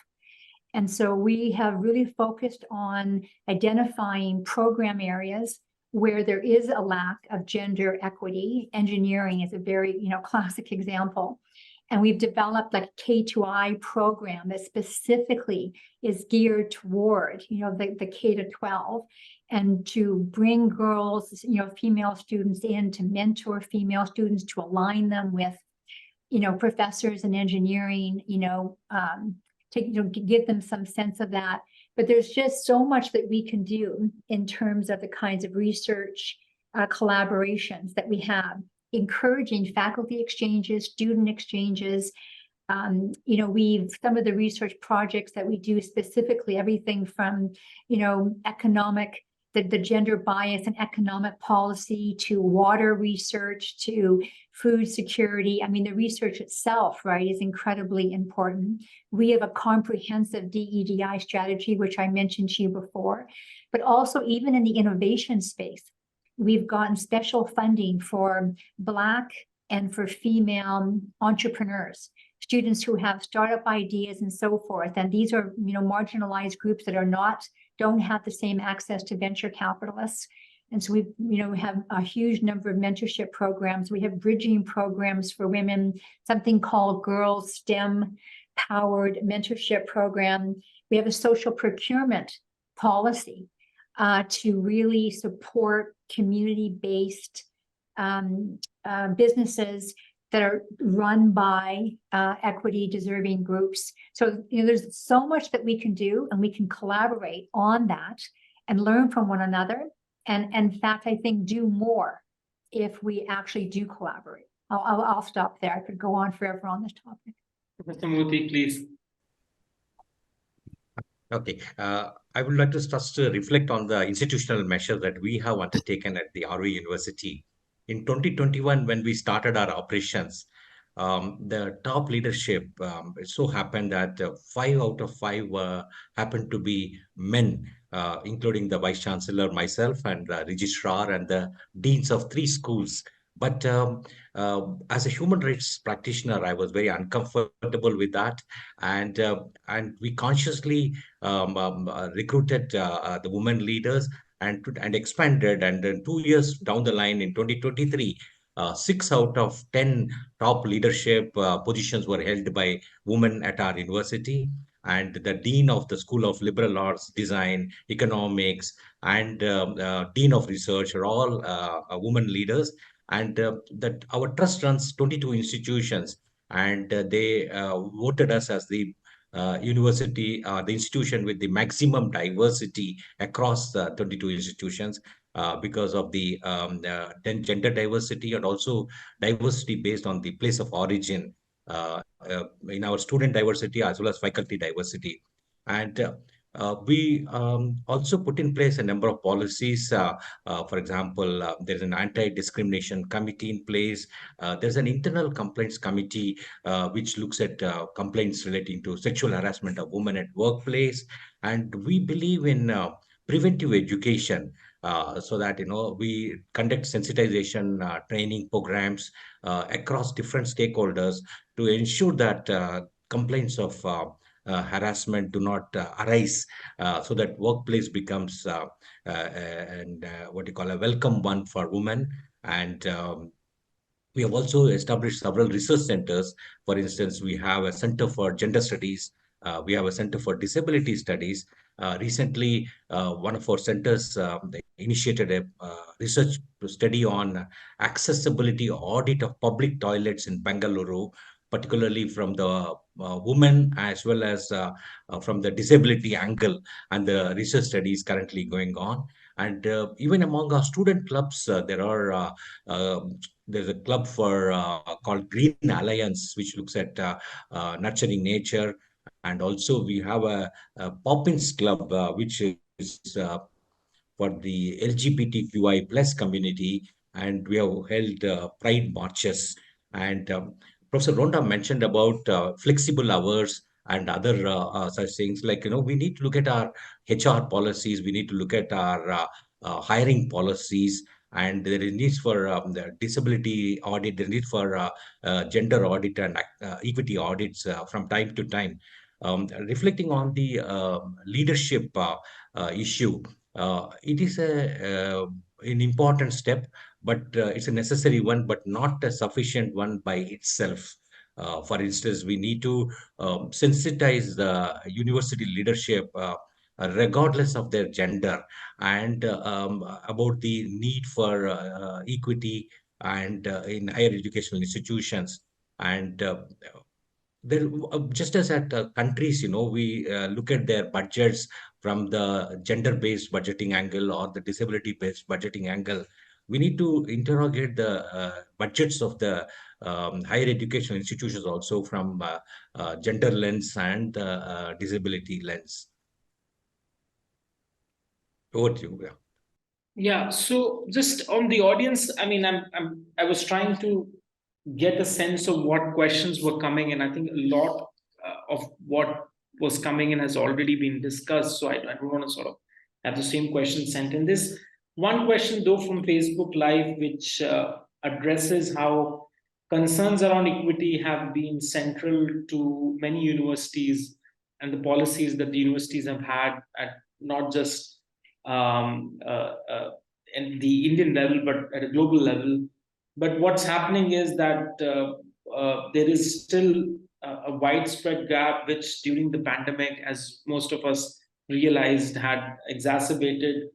Speaker 4: And so we have really focused on identifying program areas where there is a lack of gender equity. Engineering is a very, you know, classic example. And we've developed like a K2I program that specifically is geared toward, you know, the K to 12, and to bring girls, you know, female students in to mentor female students, to align them with, you know, professors in engineering, you know, to, you know, give them some sense of that. But there's just so much that we can do in terms of the kinds of research collaborations that we have, encouraging faculty exchanges, student exchanges. You know, some of the research projects that we do specifically, everything from, you know, the gender bias and economic policy, to water research, to food security. I mean, the research itself, right, is incredibly important. We have a comprehensive DEDI strategy, which I mentioned to you before, but also even in the innovation space, we've gotten special funding for Black and for female entrepreneurs, students who have startup ideas and so forth. And these are, you know, marginalized groups that don't have the same access to venture capitalists. And so we, you know, have a huge number of mentorship programs. We have bridging programs for women, something called Girls STEM Powered Mentorship Program. We have a social procurement policy to really support community-based businesses that are run by equity deserving groups. So there's so much that we can do, and we can collaborate on that and learn from one another. And in fact, I think do more if we actually do collaborate. I'll stop there. I could go on forever on this topic.
Speaker 1: Professor Murthy, please.
Speaker 5: Okay, I would like to just reflect on the institutional measures that we have undertaken at the RV University. In 2021, when we started our operations, the top leadership, it so happened that 5 out of 5 happened to be men, including the Vice Chancellor, myself, and the Registrar and the deans of 3 schools. But as a human rights practitioner, I was very uncomfortable with that, and we consciously recruited the women leaders and expanded. And then 2 years down the line, in 2023, 6 out of 10 top leadership positions were held by women at our university. And the dean of the School of Liberal Arts, Design, Economics, and dean of research are all women leaders. And that our trust runs 22 institutions, and they voted us as the university, the institution with the maximum diversity across 22 institutions, because of the then gender diversity and also diversity based on the place of origin in our student diversity as well as faculty diversity. And we also put in place a number of policies. For example, there's an anti-discrimination committee in place. There's an internal complaints committee which looks at complaints relating to sexual harassment of women at workplace. And we believe in preventive education, so that we conduct sensitization training programs across different stakeholders to ensure that complaints of harassment do not arise, so that workplace becomes what you call a welcome one for women. And we have also established several research centers. For instance, we have a Center for Gender Studies. We have a Center for Disability Studies. Recently, one of our centers initiated a research study on accessibility audit of public toilets in Bengaluru, particularly from the women as well as from the disability angle. And the research study is currently going on. And even among our student clubs, there's a club for called Green Alliance, which looks at nurturing nature. And also we have a Poppins Club, which is for the LGBTQI plus community. And we have held pride marches. And Professor RHONDA mentioned about flexible hours and other such things. Like, we need to look at our HR policies. We need to look at our hiring policies. And there is needs for the disability audit, there is need for gender audit and equity audits from time to time. Reflecting on the leadership issue, it is an important step, but it's a necessary one, but not a sufficient one by itself. For instance, we need to sensitize the university leadership, regardless of their gender, and about the need for equity and in higher educational institutions. And there, just as at countries, we look at their budgets from the gender-based budgeting angle or the disability-based budgeting angle. We need to interrogate the budgets of the higher educational institutions also from gender lens and disability lens. Over to you.
Speaker 1: Yeah, so just on the audience, I mean, I was trying to get a sense of what questions were coming in. I think a lot of what was coming in has already been discussed, so I don't want to sort of have the same question sent in. This one question though from Facebook Live, which addresses how concerns around equity have been central to many universities and the policies that the universities have had at not just at the Indian level, but at a global level. But what's happening is that there is still a widespread gap, which during the pandemic, as most of us realized, had exacerbated.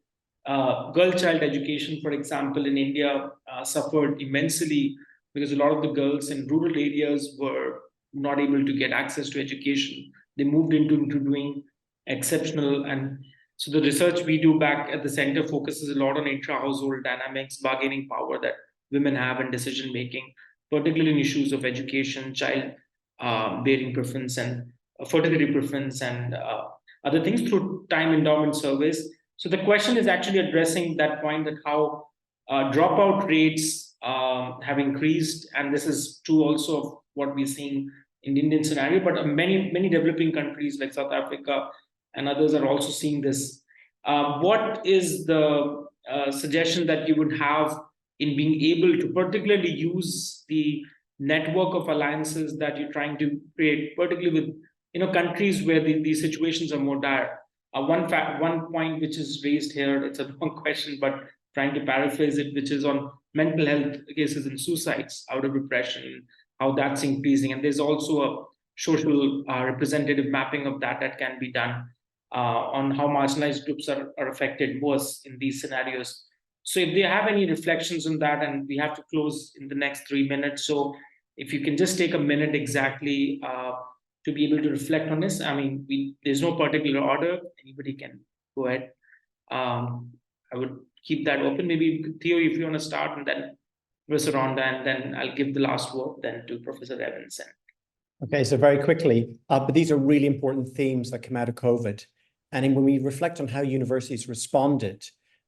Speaker 1: Girl-child education, for example, in India suffered immensely because a lot of the girls in rural areas were not able to get access to education. They moved into doing exceptional. And so the research we do back at the center focuses a lot on intra-household dynamics, bargaining power that women have in decision-making, particularly in issues of education, child bearing preference and fertility preference and other things through time endowment surveys. So the question is actually addressing that point, that how dropout rates have increased, and this is true also of what we're seeing in the Indian scenario, but many developing countries like South Africa and others are also seeing this. What is the suggestion that you would have in being able to particularly use the network of alliances that you're trying to create, particularly with countries where these situations are more dire? One point which is raised here, it's a long question, but trying to paraphrase it, which is on mental health cases and suicides out of depression, how that's increasing. And there's also a social representative mapping of that can be done on how marginalized groups are affected worse in these scenarios. So if they have any reflections on that, and we have to close in the next 3 minutes. So if you can just take a minute exactly to be able to reflect on this. I mean, there's no particular order. Anybody can go ahead. I would keep that open. Maybe Theo, if you want to start, and then Professor RHONDA, and then I'll give the last word then to Professor Evans.
Speaker 3: Okay, so very quickly, but these are really important themes that come out of COVID. And when we reflect on how universities responded,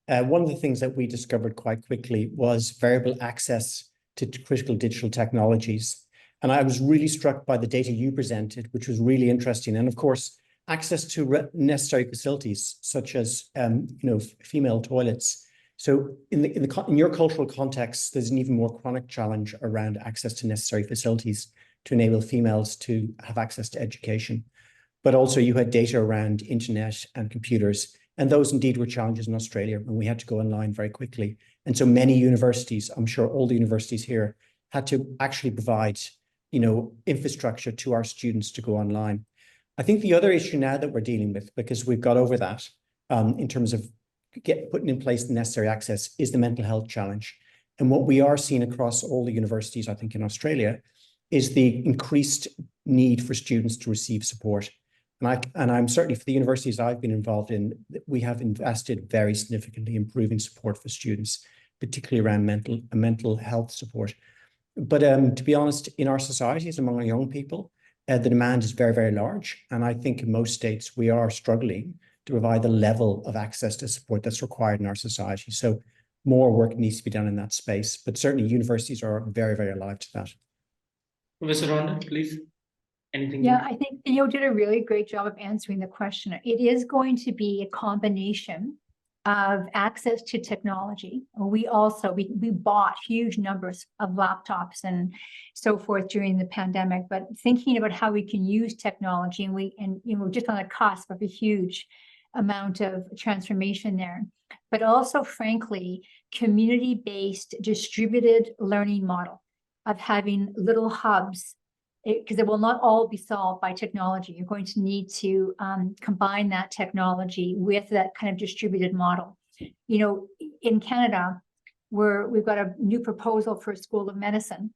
Speaker 3: one of the things that we discovered quite quickly was variable access to critical digital technologies. And I was really struck by the data you presented, which was really interesting. And of course, access to necessary facilities, such as female toilets. So in your cultural context, there's an even more chronic challenge around access to necessary facilities to enable females to have access to education. But also you had data around internet and computers, and those indeed were challenges in Australia, and we had to go online very quickly. And so many universities, I'm sure all the universities here, had to actually provide infrastructure to our students to go online. I think the other issue now that we're dealing with, because we've got over that in terms of putting in place the necessary access, is the mental health challenge. And what we are seeing across all the universities, I think in Australia, is the increased need for students to receive support. And I'm certainly, for the universities I've been involved in, we have invested very significantly in improving support for students, particularly around mental health support. But to be honest, in our societies, among our young people, the demand is very, very large. And I think in most states, we are struggling to provide the level of access to support that's required in our society. So more work needs to be done in that space. But certainly universities are very, very alive to that.
Speaker 1: Professor RHONDA, please. Anything?
Speaker 4: Yeah, I think Theo did a really great job of answering the question. It is going to be a combination of access to technology. We bought huge numbers of laptops and so forth during the pandemic, but thinking about how we can use technology, and we're just on the cusp of a huge amount of transformation there. But also, frankly, community-based distributed learning model of having little hubs, because it will not all be solved by technology. You're going to need to combine that technology with that kind of distributed model. In Canada, we've got a new proposal for a school of medicine,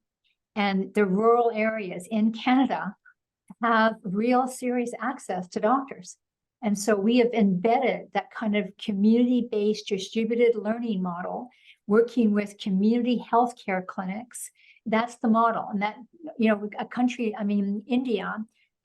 Speaker 4: and the rural areas in Canada have real serious access to doctors. And so we have embedded that kind of community-based distributed learning model, working with community healthcare clinics. That's the model. And that, a country, India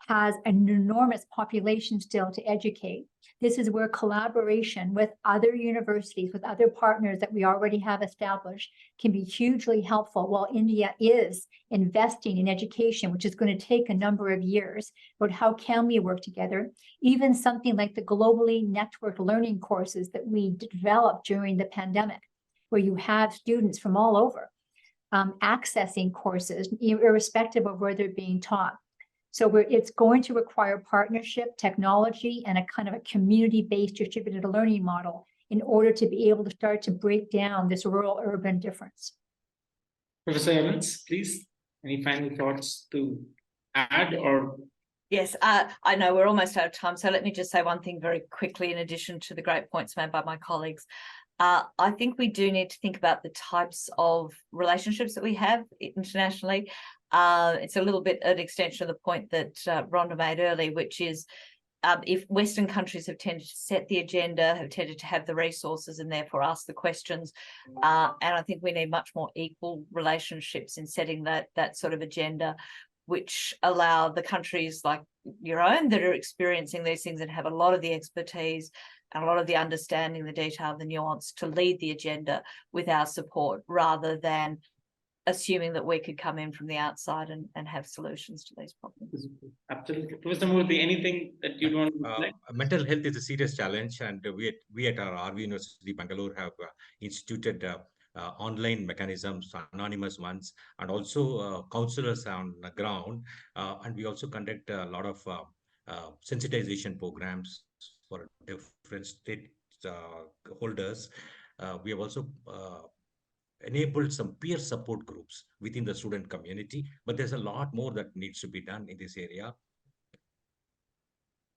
Speaker 4: has an enormous population still to educate. This is where collaboration with other universities, with other partners that we already have established, can be hugely helpful, while India is investing in education, which is going to take a number of years. But how can we work together? Even something like the globally networked learning courses that we developed during the pandemic, where you have students from all over accessing courses, irrespective of where they're being taught. So it's going to require partnership, technology, and a kind of a community-based distributed learning model in order to be able to start to break down this rural-urban difference.
Speaker 1: Professor Evans, please, any final thoughts to add or?
Speaker 2: Yes, I know we're almost out of time, so let me just say one thing very quickly in addition to the great points made by my colleagues. I think we do need to think about the types of relationships that we have internationally. It's a little bit an extension of the point that Rhonda made earlier, which is if Western countries have tended to set the agenda, have tended to have the resources and therefore ask the questions, and I think we need much more equal relationships in setting that sort of agenda, which allow the countries like your own that are experiencing these things and have a lot of the expertise and a lot of the understanding, the detail, the nuance to lead the agenda with our support, rather than assuming that we could come in from the outside and have solutions to these problems.
Speaker 1: Absolutely. Professor Murthy, anything that you want to say?
Speaker 5: Mental health is a serious challenge, and we at our RV University Bangalore have instituted online mechanisms, anonymous ones, and also counselors on the ground. And we also conduct a lot of sensitization programs for different state holders. We have also enabled some peer support groups within the student community, but there's a lot more that needs to be done in this area.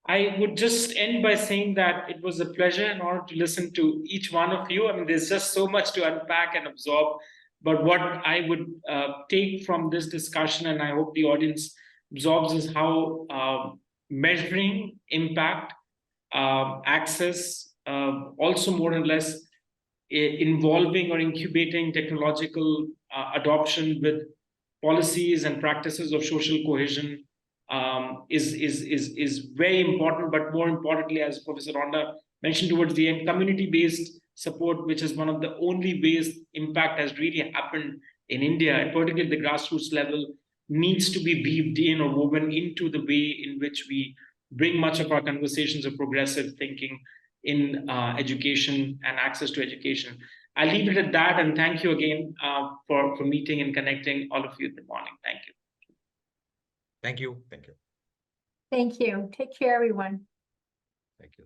Speaker 1: I would just end by saying that it was a pleasure and honor to listen to each one of you. I mean, there's just so much to unpack and absorb. But what I would take from this discussion, and I hope the audience absorbs, is how measuring impact, access, also more or less involving or incubating technological adoption with policies and practices of social cohesion is very important. But more importantly, as Professor Rhonda mentioned towards the end, community-based support, which is one of the only ways impact has really happened in India, and particularly the grassroots level, needs to be weaved in or woven into the way in which we bring much of our conversations of progressive thinking in education and access to education. I'll leave it at that, and thank you again for meeting and connecting all of you in the morning. Thank you.
Speaker 5: Thank you. Thank you.
Speaker 4: Thank you. Take care, everyone.
Speaker 5: Thank you.